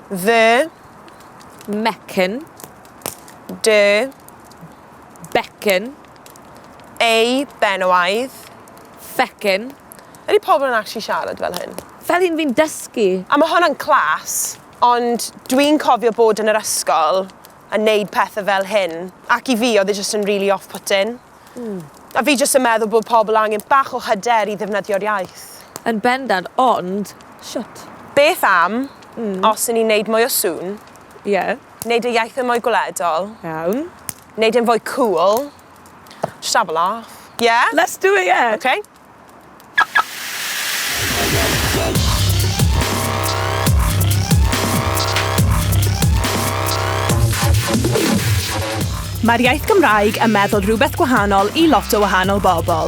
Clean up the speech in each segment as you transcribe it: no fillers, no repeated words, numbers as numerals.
The. Mecyn. De. Becyn. A. Benywaidd. Fecyn. Ydy pobl yn actually siarad fel hyn? Fel un fi'n dysgu. A mae hwnna'n clas, ond dwi'n cofio bod yn yr ysgol yn neud pethau fel hyn, ac i fi oedd e jyst yn really off-putting. A fi jyst yn meddwl bod pobl angen bach o hyder i ddefnyddio'r iaith. Yn bendant, ond, shwt. Beth am, os yn ni'n neud mwy o sŵn, neud y iaith yn mwy gweledol, Iawn. neud yn fwy cool, just have a laugh. Yeah? Let's do it, yeah. Okay. Mae'r iaith Gymraeg yn meddwl rhywbeth gwahanol i lot o wahanol bobl.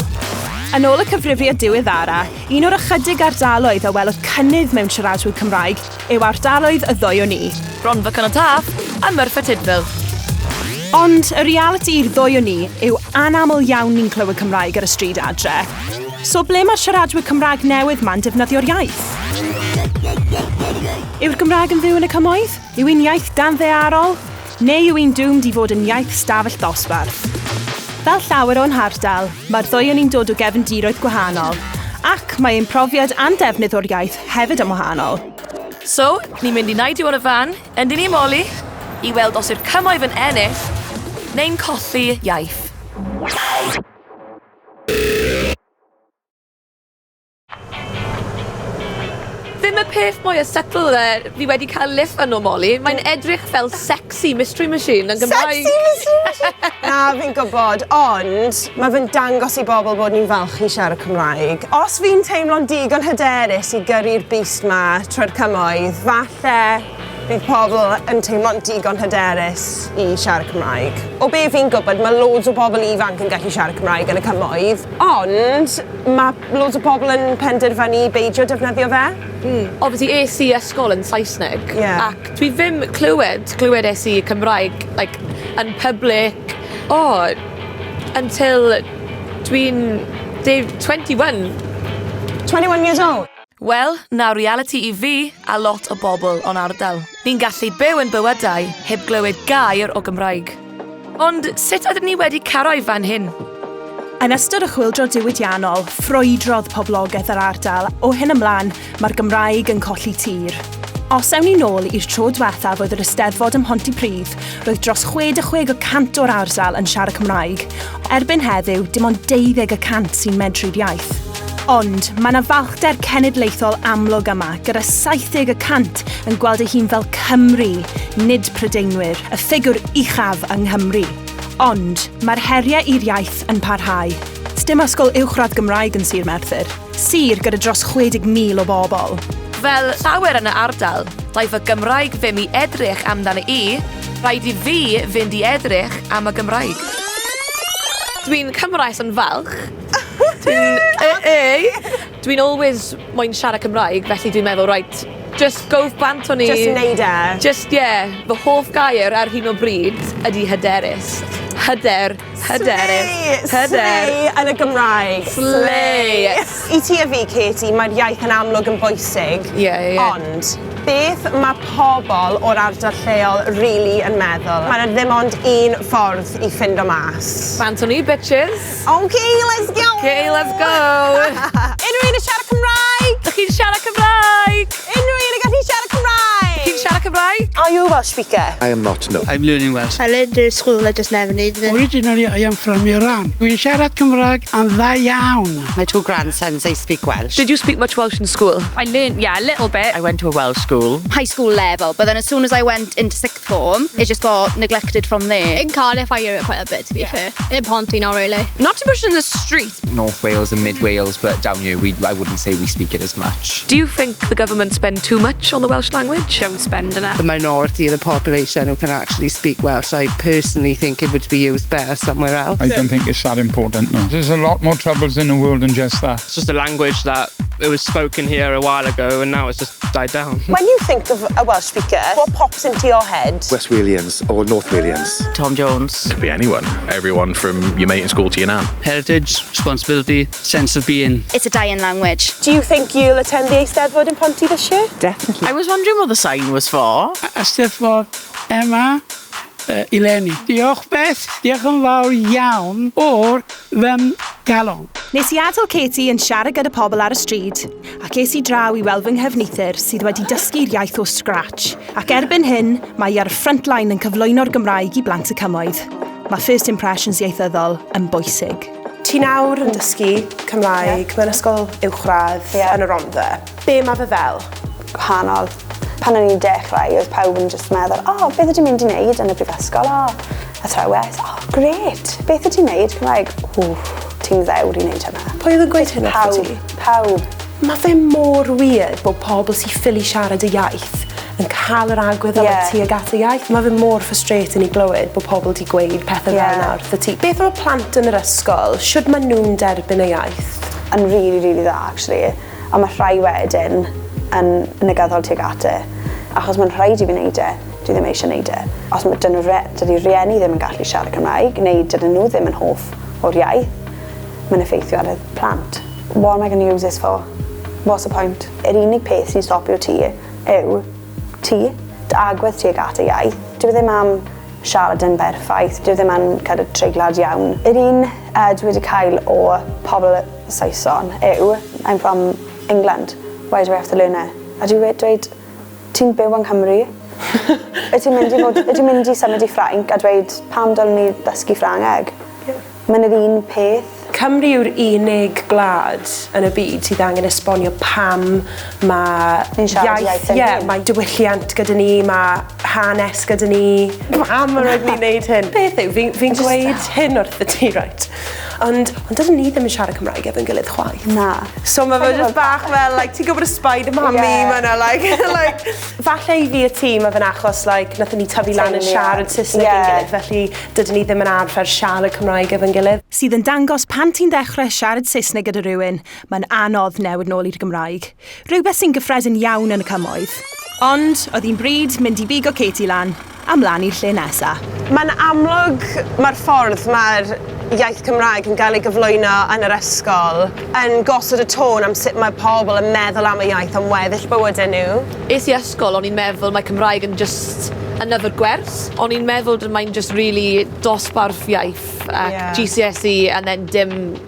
Yn ôl y cyfrifiad diweddara, un o'r ychydig ardaloedd a welodd cynnydd mewn siaradwyr Cymraeg yw ardaloedd y ddwy o ni. Bronfa Cynnon Taff a Merthyr Tydfil. Ond y realiti i'r ddwy o ni yw anaml iawn ni'n clywed Cymraeg ar y stryd adre. So ble mae'r siaradwyr Cymraeg newydd ma'n defnyddio'r iaith? Yw'r Gymraeg yn fyw yn y Cymoedd? Yw un iaith danddaearol? Neu yw un dwmd i fod yn iaith stafell ddosbarth? Fel llawer o'n hardal, mae'r ddwy o ni'n dod o gefndiroedd gwahanol, ac mae ein profiad a'n defnydd o'r iaith hefyd yn wahanol. So, ni'n mynd i neidio yn y fan, yn dyn ni Molly, i weld os yw'r Cymoedd yn ennill, neu'n colli iaith. Ddim y peth mwy a setl fi wedi cael liff yn o Molly. Mae'n edrych fel sexy mystery machine yn Gymraeg. Sexy mystery machine? Na, fi'n gwybod, ond mae fe'n dangos i bobl bod ni'n falch i siarad Cymraeg. Os fi'n teimlo'n digon hyderus i gyrru'r bist ma trwy'r Cymoedd, falle bydd pobl yn teimlo'n digon hyderus i siarad Cymraeg. O be fi'n gwybod, mae loads o bobl ifanc yn gallu siarad Cymraeg yn y Cymoedd, ond mae loads o bobl yn penderfynu beidio defnyddio fe. Obviously, es i ysgol yn Saesneg, ac dwi ddim clywed es i Cymraeg yn public, until dwi'n 21. 21 years old? Wel, na reality i fi a lot o bobl o'n ardal. Ni'n gallu byw yn bywydau heb glywed gair o Gymraeg. Ond sut ydyn ni wedi cyrraedd fan hyn? Yn ystod y chwyldro diwydiannol, ffrwydrodd poblogaeth yr ardal. O hyn ymlaen, mae'r Gymraeg yn colli tir. Os ewn ni nôl i'r tro diwethaf oedd yr Eisteddfod ym Mhontypridd, roedd dros 66% o'r ardal yn siarad Cymraeg. Erbyn heddiw, dim ond 12% sy'n medru'r iaith. Ond mae yna falchder cenedlaethol amlwg yma gyda 70% yn gweld ei hun fel Cymru, nid Prydeinwyr, y ffigwr uchaf yng Nghymru. Ond mae'r heriau i'r iaith yn parhau. Sdim ysgol uwchradd Gymraeg yn Sir Merthyr, sir gyda dros 60,000 o bobl. Fel llawer yn y ardal, daeth y Gymraeg ddim i edrych amdano i, rhaid i fi fynd i edrych am y Gymraeg. Dwi'n Cymraes yn falch. Dwi'n always moyn siarad Cymraeg, felly dwi'n meddwl, right, just go bant o'n i. Just neud e. Just, fy hoff gair ar hyn o bryd ydy hyderus. Hyder, hyderus, Slay yn y Gymraeg. Slay. I ti a fi, Katie, mae'r iaith yn amlwg yn bwysig. Ond beth mae pobl o'r ardal lleol really yn meddwl? Mae yna ddim ond un ffordd i ffindo mas. Bant o'n i, bitches. Okay, let's go! Okay, let's go! Unrhyw un yn siarad Cymraeg? Dych chi'n siarad Cymraeg? Unrhyw un yn gallu siarad Cymraeg? Chi'n siarad Cymraeg? Are you a Welsh speaker? I am not, no. I'm learning Welsh. I learned at school, I just never needed it. Originally, I am from Iran. Dwi'n siarad Cymraeg yn dda iawn. My two grandsons, they speak Welsh. Did you speak much Welsh in school? I learned, a little bit. I went to a Welsh school. High school level, but then as soon as I went into sixth form, it just got neglected from there. In Cardiff, I hear it quite a bit, to be fair. In Ponty, not really. Not too much in the street. North Wales and Mid Wales, but down here, I wouldn't say we speak it as much. Do you think the government spend too much on the Welsh language? Don't spend enough. The minority of the population who can actually speak Welsh, I personally think it would be used better somewhere else. I don't think it's that important, no. There's a lot more troubles in the world than just that. It's just a language that It was spoken here a while ago and now it's just died down. When you think of a Welsh speaker, what pops into your head? West Walians or North Walians. Tom Jones. Could be anyone. Everyone from your mate in school to your nan. Heritage, responsibility, sense of being. It's a dying language. Do you think you'll attend the Eisteddfod in Ponty this year? Definitely. I was wondering what the sign was for. Eisteddfod, Emma, Eleni. Diolch Beth, diolch yn fawr iawn o'r fy galon. Nes I adael Katie yn siarad gyda pobl ar y stryd, ac es I draw I weld fy nghyfnithyr sydd wedi dysgu'r iaith o scratch, ac erbyn hyn, mae I ar y front line yn cyflwyno'r Gymraeg I blant y Cymoedd. Mae first impressions ieithyddol yn bwysig. Ti nawr yn dysgu Cymraeg mewn ysgol uwchradd yn y Rhondda. Be mae fe fel? Gwahanol. Pan o'n i'n dechrau, oedd pawb yn just meddwl, beth ydych mynd I wneud yn y brifysgol? Athrawes, gret. Beth ydych wneud Cymraeg? Ti'n ddewr I wneud hynna. Pwy oedd yn gweud hynna? Pawb. Mae fe mor weird bod pobl sy'n ffili siarad y iaith yn cael yr agwedd am tuag at y iaith. Mae fe mor frustrating I glywed bod pobl wedi gweud pethau fel yna wrth y ti. Beth o'r plant yn yr ysgol, siwr maen nhw'n derbyn y iaith? Yn really, really dda, actually. A mae rhai wedyn yn negyddol tuag at e. Achos mae'n rhaid I fi wneud e, dwi ddim eisiau wneud e. Os dydy rieni ddim yn gallu siarad Cymraeg, neu dydyn nhw ddim yn hoff o'r iaith, mae'n effeithio ar y plant. What am I going to use this for? What's the point? Yr unig peth sy'n stopio ti yw ti, dy agwedd tuag at y iaith. Dwi ddim am siarad yn berffaith, dwi ddim am cael y treiglad iawn. Yr un dwi wedi cael o pobl Saeson yw, I'm from England, why do I have to learn it? A dwi wedi dweud, ti'n byw yn Cymru? Ydy'n mynd I symud I Ffrainc a dweud pam dylwn ni ddysgu Ffrangeg? Mae'n yr un peth. Cymru yw'r unig gwlad yn y byd sydd angen esbonio pam mae iaith, mae diwylliant gyda ni, mae hanes gyda ni. Pam mae'n rhaid ni wneud hyn? Beth yw, fi'n dweud hyn wrth y ti, right? Ond dydyn ni ddim yn siarad Cymraeg efo'n gilydd chwaith. Na. So mae fe just bach fel, ti'n gwybod y Spider-Man meme yna, falle I fi y ti, mae fe'n achos, nathon ni tyfu lan yn siarad Saesneg yn gilydd, felly dydyn ni ddim yn arfer siarad Cymraeg efo'n gilydd. Sydd yn dangos pan ti'n dechrau siarad Saesneg gyda rhywun, mae'n anodd newid nôl i'r Gymraeg. Rhywbeth sy'n gyffredin iawn yn y Cymoedd. Ond, oedd hi'n bryd mynd I bigo Katie lan, amlan i'r lle nesaf. Mae'n amlwg mae'r ffordd mae'r iaith Cymraeg yn cael ei gyflwyno yn yr ysgol yn gosod y tôn am sut mae pobl yn meddwl am y iaith am weddill bywydau nhw. Es I ysgol, o'n i'n meddwl mae Cymraeg yn just another gwers. O'n i'n meddwl mae'n just really dosbarth iaith ac GCSE and then dim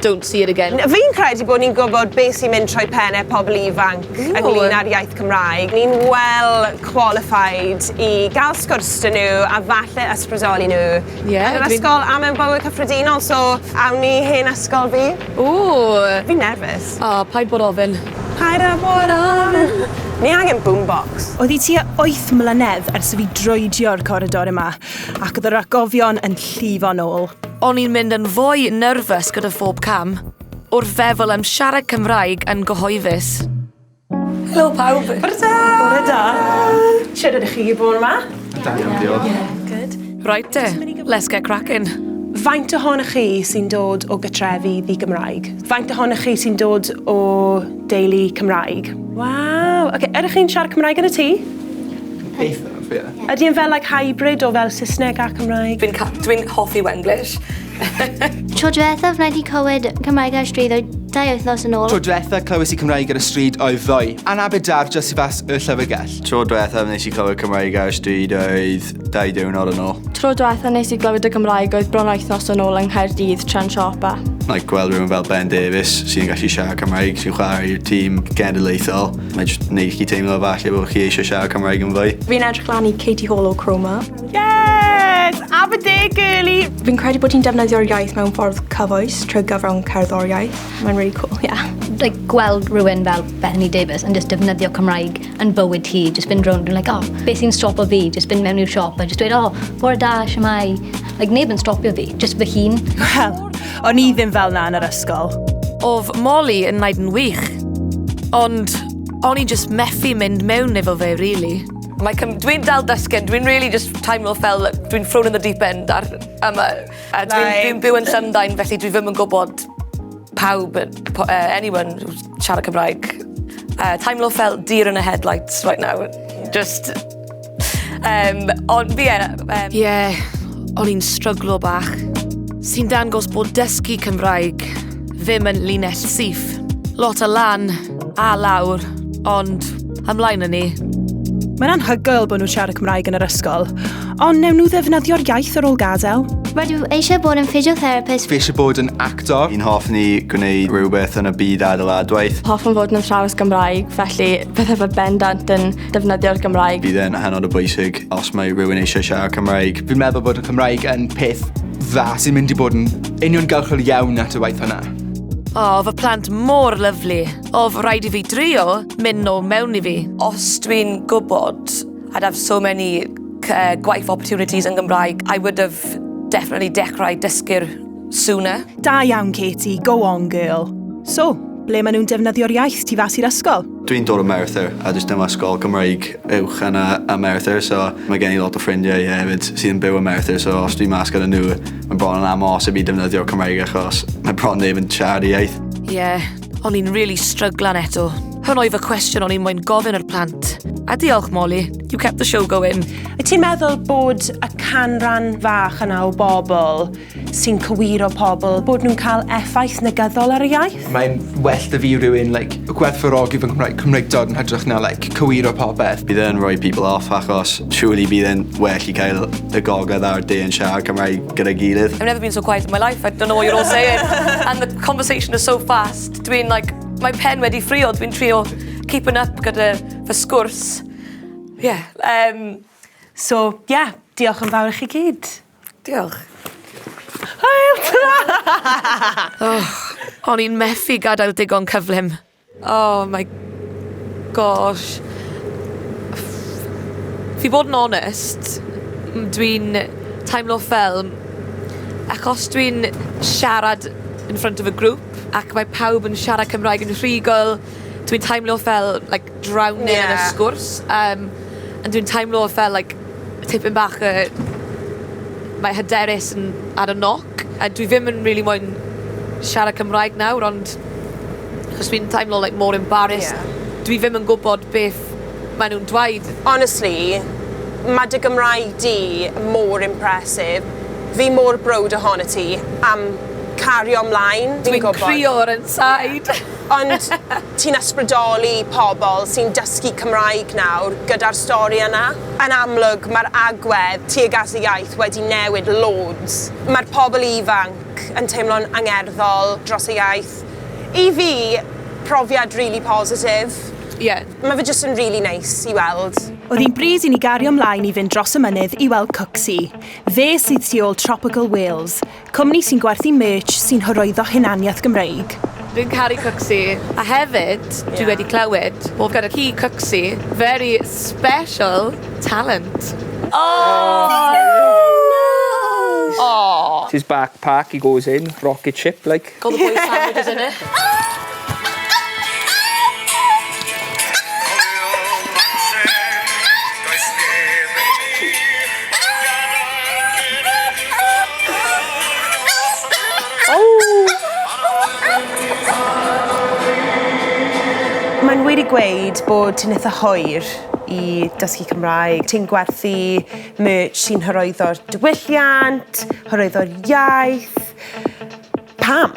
don't see it again. Fi'n credu bod ni'n gwybod beth sy'n mynd trwy pennau pobl ifanc ynglyn â'r iaith Cymraeg. Ni'n well qualified I gael sgwrs dyn nhw a falle ysbrydoli nhw. Yn yr ysgol a mewn bywyd cyffredinol, so awn ni hen ysgol fi. Fi'n nerfus. Paid bod ofyn. Paid bod ofyn. Ni angen boombox. Oedd hi tua 8 mlynedd ers I fi droedio'r coridor yma, ac oedd yr atgofion yn llifo nôl. O'n i'n mynd yn fwy nerfus gyda phob cam, wrth feddwl am siarad Cymraeg yn gyhoeddus. Helo pawb. Bore da. Bore da. Siarad ydych chi bod yma? Da iawn, diolch. Good. Right te, let's get cracking. Faint ohonych chi sy'n dod o gytrefi ddi-Gymraeg? Faint ohonych chi sy'n dod o deulu Cymraeg? Waw, ydych chi'n siarad Cymraeg yn y tŷ? Eithaf, ie. Ydy yn fel hybrid o fel Saesneg a Cymraeg? Dwi'n hoffi Wenglish. Tro diwethaf wnaeth I clywed Cymraeg ar y stryd oedd 2 wythnos yn ôl. Tro diwethaf clywes I Cymraeg ar y stryd oedd ddoi. Anabydar jyst I fas y llyfrgell. Tro diwethaf nes I clywed Cymraeg ar y stryd oedd 2 diwrnod yn ôl. Tro diwethaf nes I glywed y Cymraeg oedd bron wythnos yn ôl yng Nghaerdydd tra'n siopa. Gweld rhywun fel Ben Davies sy'n gallu siarad Cymraeg, sy'n chwarae i'r tîm genedlaethol. Mae'n jyst neud chi teimlo falle bod chi eisiau siarad Cymraeg yn fwy. Fi'n edrych lan I Katie Hall o Chroma. Yes! Aberdeen girly! Fi'n credu bod hi'n defnyddio'r iaith mewn ffordd cyfoes trwy gyfrwng cerddoriaeth. Mae'n really cool, yeah. Gweld rhywun fel Bethany Davies yn just defnyddio Cymraeg yn bywyd hi, just fynd rownd yn beth sy'n stopo fi, just fynd mewn i'r siop a just dweud, bore da, siamai. Neb yn stopio fi, just fy hun. Wel, o'n I ddim fel na yn yr ysgol. Oedd Molly yn wneud yn wych, ond o'n I just methu mynd mewn efo fe, really. Dwi'n dal dysgen, dwi'n really just teimlo fel, dwi'n thrown in the deep end ar yma. Dwi'n byw yn Llundain, felly dwi ddim yn gwybod pawb, anyone who's siarad Cymraeg, teimlo fel deer in the headlights right now. Just... Ond fi o'n i'n stryglo bach. Sy'n dangos bod dysgu Cymraeg ddim yn linell syth. Lot o lan a lawr, ond ymlaen yn ni. Mae'n anhygoel bod nhw'n siarad Cymraeg yn yr ysgol, ond newn nhw ddefnyddio'r iaith ar ôl gadael. Rydw eisiau bod yn physiotherapist. Fi eisiau bod yn actor. Un hoff ni gwneud rhywbeth yn y byd adeiladwaith. Hoffwn fod yn athrawes Gymraeg, felly bydde fe bendant yn defnyddio'r Gymraeg. Bydd e'n hynod o bwysig os mae rhywun eisiau siarad Cymraeg. Fi'n meddwl bod y Cymraeg yn peth dda sy'n mynd i bod yn uniongyrchol iawn at y waith hwnna. Fy plant mor lyflu. Fy rhaid i fi drio mynd o mewn i fi. Os dwi'n gwybod I'd have so many gwaith opportunities yn Gymraeg, I would have definitely dechrau dysgu'r sooner. Da iawn, Katie. Go on, girl. So, ble maen nhw'n defnyddio'r iaith tu fas i'r ysgol? Dwi'n dod o Merthyr, a jyst dim ysgol Cymraeg uwch yn y Merthyr, so mae gen i lot o ffrindiau hefyd sydd yn byw yn Merthyr, so os dwi'n mas gyda nhw, mae'n bron yn amos i fi defnyddio'r Cymraeg achos mae bron neb yn siarad iaith. O'n i'n really stryglan eto. Hwn oedd y cwestiwn o'n i'n moyn gofyn yr plant. A diolch, Molly. You kept the show going. Wyt ti'n meddwl bod y canran fach yna o bobl sy'n cywiro pobl, bod nhw'n cael effaith negyddol ar y iaith? Mae'n well da fi rhywun gwerthfawrogi fy Cymreigdod yn hydrach na cywiro popeth. Bydd e'n rhoi people off achos surely bydd e'n well i cael y gogledd ar de yn siarad Cymraeg gyda gilydd. I've never been so quiet in my life. I don't know what you're all saying. And the conversation is so fast. Dwi'n mae pen wedi ffrio. Dwi'n trio keeping up gyda fy sgwrs. Diolch yn fawr i chi gyd. Diolch. O'n i'n methu gadael digon cyflym. Oh my gosh. Fi bod yn honest, dwi'n teimlo fel achos dwi'n siarad in front of a group ac mae pawb yn siarad Cymraeg yn rhugol, dwi'n teimlo fel drowning yn y sgwrs. And dwi'n teimlo fel tipyn bach mae hyderus yn ar y knock. A dwi ddim yn really moyn siarad Cymraeg nawr, ond achos dwi'n teimlo more embarrassed. Dwi ddim yn gwybod beth maen nhw'n dweud. Honestly, mae dy Gymraeg di mor impressive. Fi mor browd ohona ti am cario ymlaen. Dwi'n crio o'r inside. Ond ti'n ysbrydoli pobl sy'n dysgu Cymraeg nawr gyda'r stori yna. Yn amlwg, mae'r agwedd tuag at y iaith wedi newid loads. Mae'r pobl ifanc yn teimlo'n angerddol dros y iaith. I fi, profiad really positif. Mae fe jyst yn really nice i weld. Oedd hi'n bryd i ni gario ymlaen i fynd dros y mynydd i weld Cwcsi. Fe sydd tu ôl Tropical Wales, cwmni sy'n gwerthu merch sy'n hyrwyddo hunaniaeth Gymreig. Dwi'n caru Cwcsi, a hefyd, dwi wedi clywed bod gyda hi Cwcsi very special talent. It's his backpack, he goes in, rocket ship, Got the boy sandwiches in it. Mae'n wedi gweud bod ti'n eitha hwyr i dysgu Cymraeg. Ti'n gwerthu merch sy'n hyrwyddo'r diwylliant, hyrwyddo'r iaith. Pam?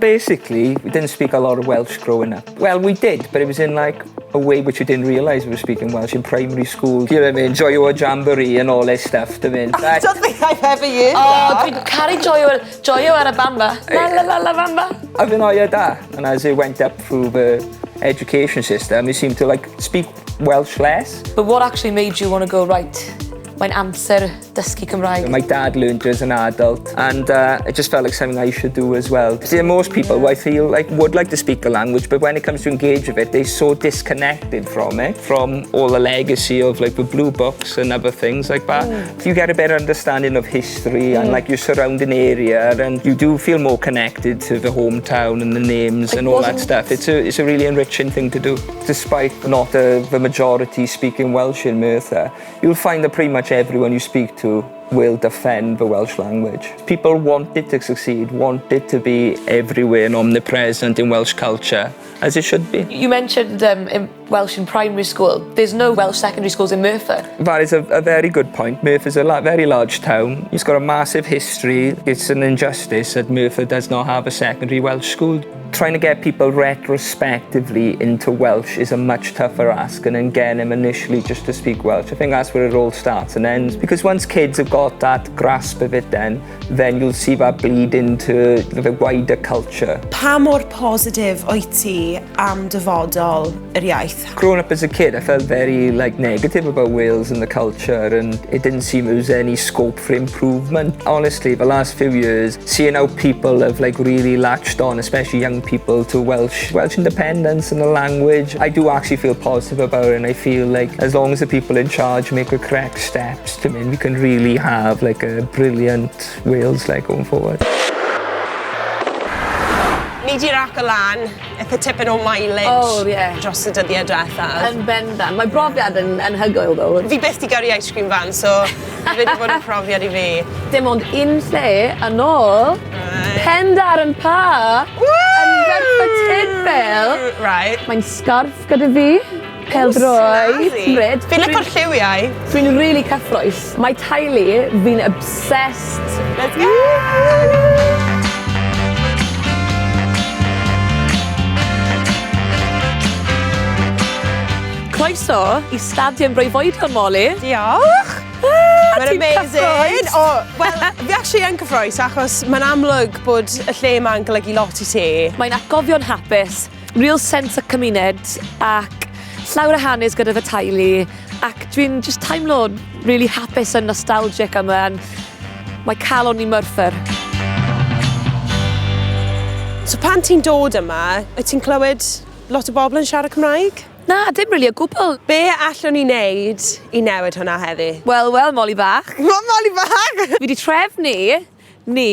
Basically, we didn't speak a lot of Welsh growing up. Well, we did, but it was in a way which you didn't realise we were speaking Welsh in primary school. You know what I mean? Joio jamboree and all this stuff. I don't think I've ever used that. Dwi'n caru joio ar y bamba. La bamba. I've been oia da. And as it went up through the education system, you seemed to speak Welsh less. But what actually made you want to go, right, mae'n amser dysgu Cymraeg? My dad learned as an adult, and it just felt like something I should do as well. There are most people who I feel would like to speak the language, but when it comes to engage with it, they're so disconnected from it, from all the legacy of the blue books and other things like that. You get a better understanding of history and your surrounding area, and you do feel more connected to the hometown and the names and all that stuff. It's a really enriching thing to do. Despite not the majority speaking Welsh in Merthyr, you'll find that pretty much everyone you speak to will defend the Welsh language. People want it to succeed, want it to be everywhere and omnipresent in Welsh culture, as it should be. You mentioned in Welsh in primary school. There's no Welsh secondary schools in Merthyr. That is a very good point. Merthyr is a very large town. It's got a massive history. It's an injustice that Merthyr does not have a secondary Welsh school. Trying to get people retrospectively into Welsh is a much tougher ask, and then getting them initially just to speak Welsh. I think that's where it all starts and ends. Because once kids have got that grasp of it then you'll see that bleed into the wider culture. Pa mor positif oed ti am dyfodol yr iaith? Growing up as a kid, I felt very negative about Wales and the culture, and it didn't seem there was any scope for improvement. Honestly, the last few years, seeing how people have really latched on, especially young people, to Welsh independence and the language, I do actually feel positive about it, and I feel like as long as the people in charge make the correct steps, we can really have a brilliant Wales going forward. Ni di rac o lan, eitha tipyn o mileage dros y dyddiau diwethaf. Yn bendant. Mae brofiad yn hygoel ddo. Fi byth di gyrru ice cream van, so fi wedi bod yn profiad I fi. Dim ond un lle yn ôl, Pendar yn pa, yn Ferffa Tidfel. Mae'n sgarff gyda fi, pêl-droed, ryd. Fi'n lico'r lliwiau. Fi'n really cyffroes. Mae teulu, fi'n obsessed. Let's go! Croeso I Stadiwm Breuddwydion, Molly. Diolch! Mae'n amazing! Wel, fi actually yn cyffroes achos mae'n amlwg bod y lle yma'n golygu lot I ti. Mae'n atgofion hapus, real sense o cymuned ac llawer o hanes gyda fy teulu ac dwi'n just teimlo really hapus and nostalgic yma and mae calon I Merthyr. So pan ti'n dod yma, wyt ti'n clywed lot o bobl yn siarad Cymraeg? Na, dim really o gwbl. Be allwn ni wneud I newid hwnna heddi? Wel, Molly bach. Molly bach? Fi wedi trefnu ni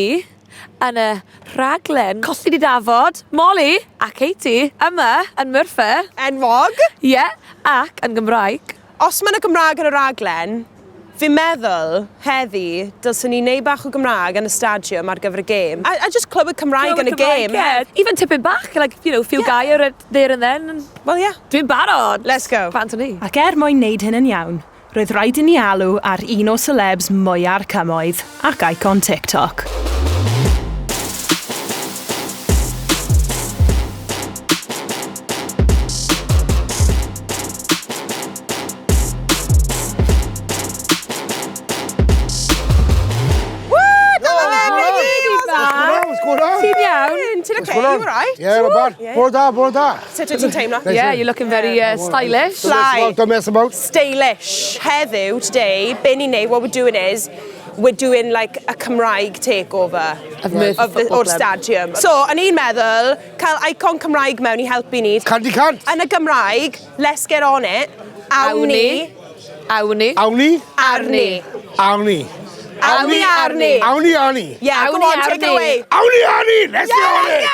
yn y rhaglen Colli di DAFOD, Molly a Katie yma yn Merthyr. Enwog? Ie, ac yn Gymraeg. Os mae'n y Gymraeg yn y rhaglen, fi'n meddwl heddi dylswn ni neud bach o Gymraeg yn y stadiwm ar gyfer y gêm. A just clywed Cymraeg yn y gêm. Even tipyn bach, few gair there and then. Well, yeah. Dwi'n barod. Let's go. Fanto ni. Ac mwyn neud hyn yn iawn, roedd rhaid I ni alw ar un o celebs mwyaf Cymoedd ac icon TikTok. Ti'n iawn? Ti'n okay? You alright? Yeah, not bad. Bore da. Sut wyt ti'n teimlo? Yeah, you're looking very stylish. Fly. Don't mess about. Stylish. Heddiw, today, be ni'n neud, what we're doing is, we're doing a Cymraeg takeover o'r stadiwm. So, o'n i'n meddwl, cael icon Cymraeg mewn I helpu ni. Candy cant. Yn y Gymraeg, let's get on it. Awni. Awni. Awni. Arni. Awni. Awni Arni. Awni Arni. Yeah, go on, take it away. Awni Arni. Let's get on it.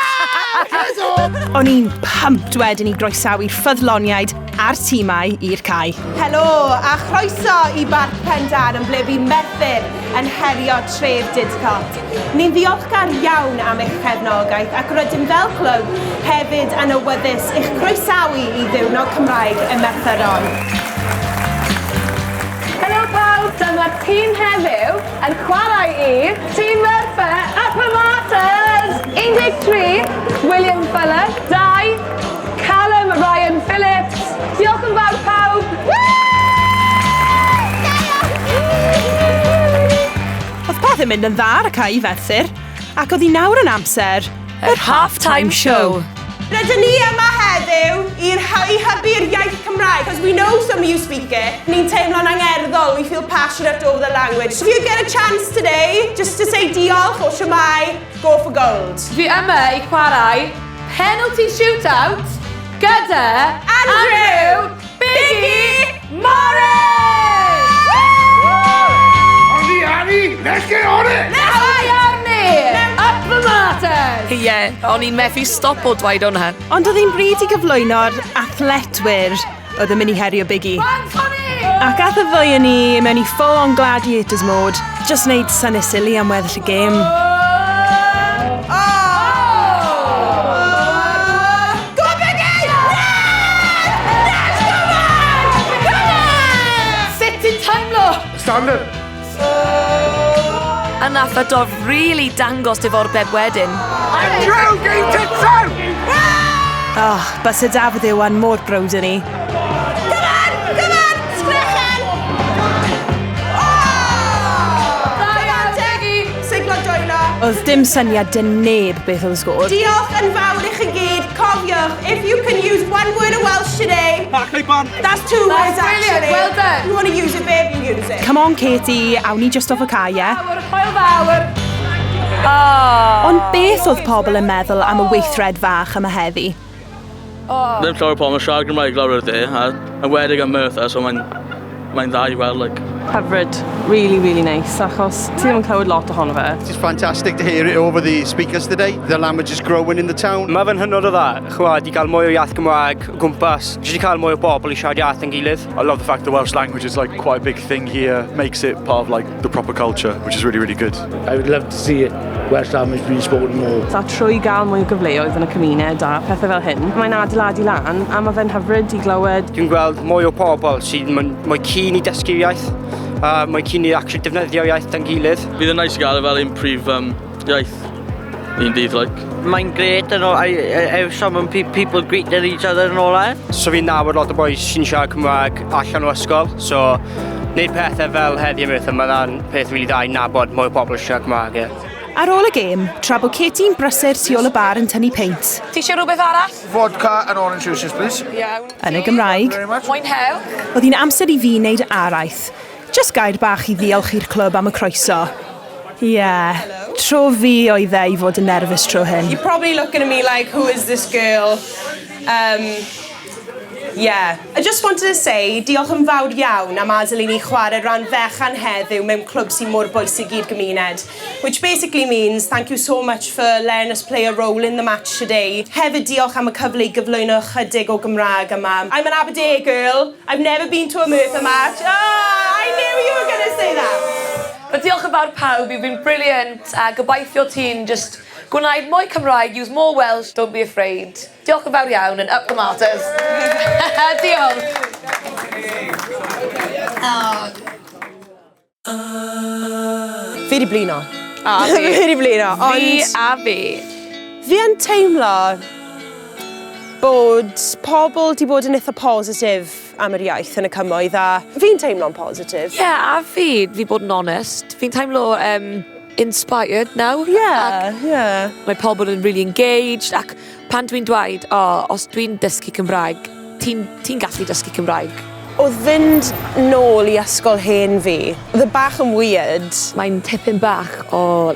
O'n i'n pumped wedyn I groesawu'r ffyddloniaid a'r tîmau i'r cae. Helo, a chroeso I Barc Pendar yn ble fi Merthyr yn herio tref Didcot. Ni'n ddiolchgar iawn am eich cefnogaeth ac rydym fel clwb hefyd yn awyddus i'ch croesawu I ddiwrnod Cymraeg y Merthyron. Helo pawb, dyma'r tîm heddiw yn chwarae I Tîm Merthyr a Promoters 13, William Bullock, 2, Callum Ryan Phillips. Diolch yn fawr pawb! Oedd peth yn mynd yn dda ar y cae I Ferthyr, ac oedd I nawr yn amser yr half-time show. Rydyn ni yma heddiw I hybu'r iaith Cymraeg, because we know some of you speak it. Ni'n teimlo'n angerddol, we feel passionate over the language. So if you get a chance today, just to say diolch o siamai, go for gold. Fi yma I chwarae penalty shootout gyda Andrew Biggie Morris! Arni, let's get on it! Up the Martins! Ie, o'n i'n methu stop o dweud hwnna. Ond oedd hi'n bryd I gyflwyno'r athletwyr oedd yn mynd I herio Biggie. Ac ath y ddwy yn ni mewn I full-on gladiators mode Just wneud sy'n sili am weddill y gêm. Sut ti'n teimlo? Standard. A nath y dof really dangos diddordeb wedyn. Draw game to two! Bys y Dafod Iwan mor brwd yn ni. Oedd dim syniad dyn neb beth oedd y sgôr. Diolch yn fawr i chi gyd. Cofiwch, if you can use one word of Welsh today, that's two words actually. Well done. You want to use it, babe, you use it. Come on, Katie, awn ni just off y caia. Hwyl fawr. Ond beth oedd pobl yn meddwl am y weithred fach yma heddi? Ddim llawer pobl yn siarad Gymraeg lawr o'r de, a wedig am Merthyr, so mae'n dda I weld, like. Hyfryd, really nice, achos ti ddim yn clywed lot ohono fe. It's fantastic to hear it over the speakers today. The language is growing in the town. Mae fe'n hynod o dda, chwad, I gael mwy o iaith Gymraeg o gwmpas, jyst I cael mwy o bobl I siarad iaith yn gilydd. I love the fact the Welsh language is like quite a big thing here, makes it part of like the proper culture, which is really good. I would love to see Welsh language being spoken more. So trwy gael mwy o gyfleoedd yn y cymuned a pethau fel hyn, mae'n adeiladu lan a mae fe'n hyfryd I glywed. Dwi'n gweld mwy o bobl sydd mwy keen I dysgu iaith, mwy keen I actually defnyddio iaith yn gilydd. Bydd yn nice I gael fel improve iaith un dydd, like. Mae'n gret and every summer people greeting each other and all that. So fi'n nabod lot o boys sy'n siarad Cymraeg allan o ysgol, so wneud pethau fel heddi am Merthyr, mae'n peth really dda I nabod mwy o bobl siarad Cymraeg. Ar ôl y gêm, tra bod Katie'n brysur tu ôl y bar yn tynnu peint. Ti eisiau rhywbeth arall? Vodka and orange juices, please. Iawn. Yn y Gymraeg. Mwynhewch. Oedd hi'n amser I fi wneud araith. Just gair bach I ddiolch i'r clwb am y croeso. Tro fi oedd I fod yn nerfus tro hyn. You're probably looking at me like, who is this girl? I just wanted to say, diolch yn fawr iawn am adael I ni chwarae rhan fechan heddiw mewn clwb sy'n mor bwysig i'r gymuned. Which basically means thank you so much for letting us play a role in the match today. Hefyd diolch am y cyfle I gyflwyno chydig o Gymraeg yma. I'm an Aberdeen girl. I've never been to a Merthyr match. I knew you were going to say that. But diolch yn fawr pawb, you've been brilliant. A gobeithio ti'n just gwneud mwy Cymraeg, use more Welsh, don't be afraid. Diolch yn fawr iawn and up the martyrs. Diolch. Fi di blino. Fi di blino. Fi a fi. Fi yn teimlo bod pobl di bod yn eitha positif am yr iaith yn y Cymoedd a fi'n teimlo'n positif. A fi bod yn honest. Fi'n teimlo inspired now. Mae pobl yn really engaged ac pan dwi'n dweud, os dwi'n dysgu Cymraeg, ti'n gallu dysgu Cymraeg. O fynd nôl I ysgol hen fi, oedd y bach yn weird. Mae'n tipyn bach o,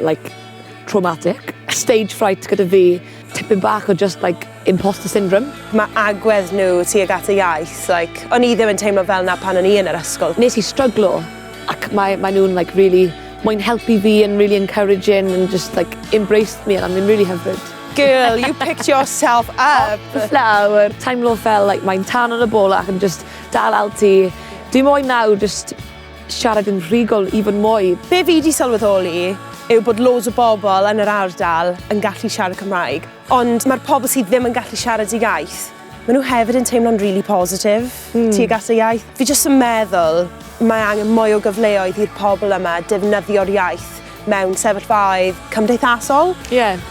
traumatic. Stage fright gyda fi, tipyn bach o just, imposter syndrome. Mae agwedd nhw tuag at y iaith. O'n I ddim yn teimlo fel na pan o'n I yn yr ysgol. Nes I stryglo, ac mae nhw'n, really, mae'n helpu fi and really encouraging and just, embraced me, and I'm really hyfryd. Girl, you picked yourself up. Flower. Teimlo fel, mae'n tan yn y bol ac yn just dal alti. Dwi moyn nawr just siarad yn rhugol even mwy. Be fi di sylweddoli yw bod loads o bobl yn yr ardal yn gallu siarad Cymraeg. Ond mae'r pobl sydd ddim yn gallu siarad I iaith, maen nhw hefyd yn teimlo'n really positif tuag at y iaith. Fi jyst yn meddwl mae angen mwy o gyfleoedd i'r pobl yma defnyddio'r iaith mewn sefyllfaoedd cymdeithasol.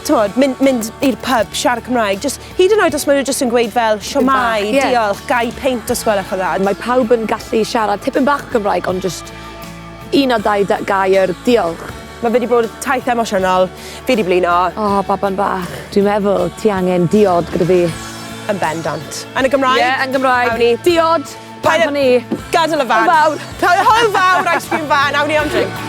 T'mod, mynd i'r pub, siarad Cymraeg, hyd yn oed os maen nhw jyst yn gweud fel siomai, diolch, gai peint os gwelwch o dda. Mae pawb yn gallu siarad tipyn bach Cymraeg, ond just un o dau gair, diolch. Mae fe wedi bod taith emosiynol, fi wedi blino. Baban bach. Dwi'n meddwl ti angen diod gyda fi. Yn bendant. Yn y Gymraeg? Yn Gymraeg. Diod. Paid o ni. Gadael y fan. Hwyl fawr. Hwyl fawr, ice cream fan. Awn ni am drink.